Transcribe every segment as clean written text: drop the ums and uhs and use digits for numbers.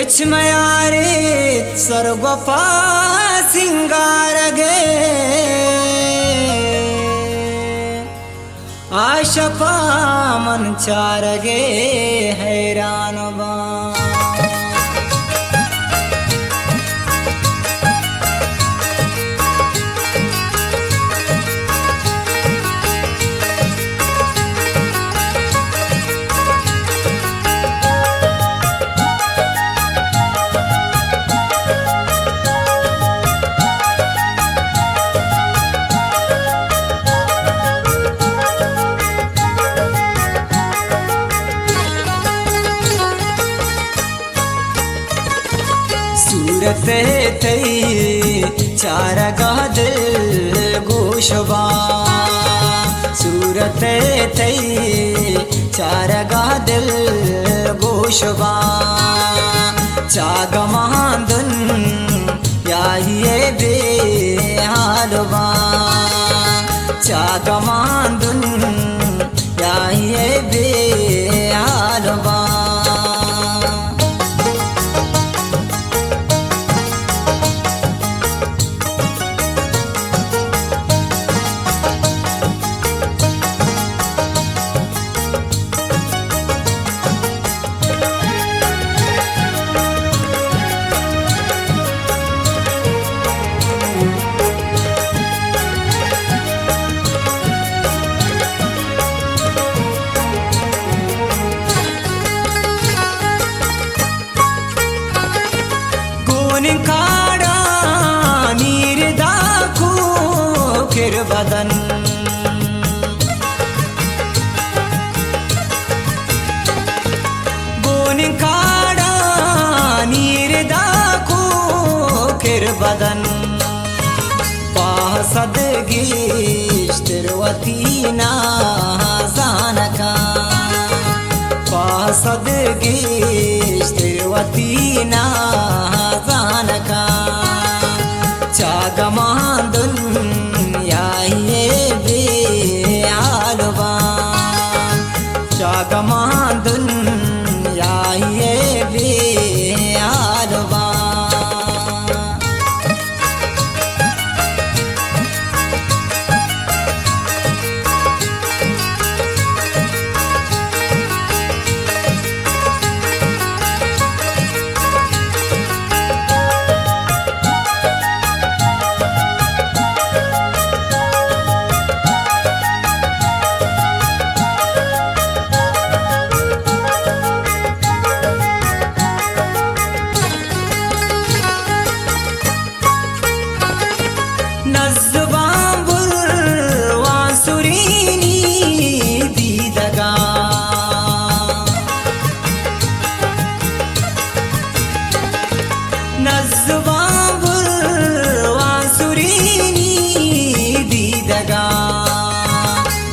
इचमयारे सर्वपा सिंगार गे आशपा मन चार गे हैरान बा सूरत थई चार गाह दिल गोशबा सूरत थई चार गाह दिल गोशबा चाग महादुन याहिए बेहालबा चाग महादुन याहिए बेहालबा काड़ा नीर दाखू फिर बदन गोन काड़ा नीर दाखू फिर बदन पासदगी तिरवती ना जानका पासदगी तिरवती ना जानका चागमांदुन याहिए बेआलबा चागमांदुन याहिए बेआलबा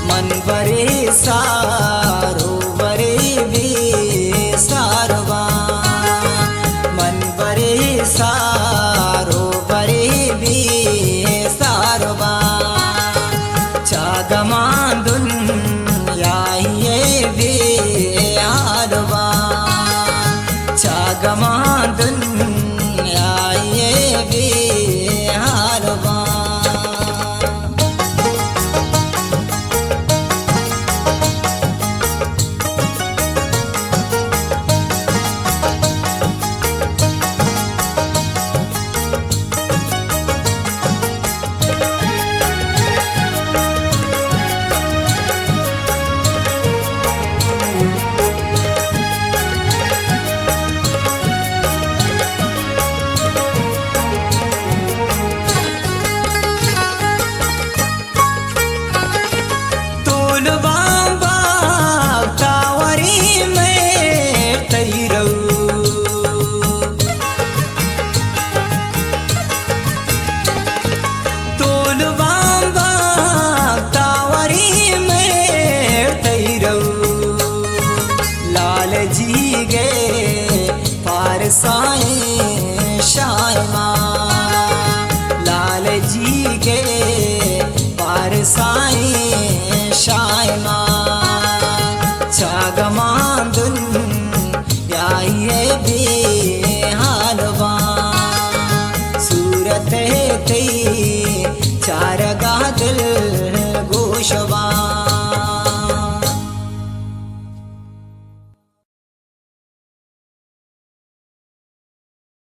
मन बरे सारो बरे बे सारवा मन बरे सारो बरे बे सारवा साईं शायमा छागमांदुन याये भी हालवा सूरत है थई चार गादिल गोशवा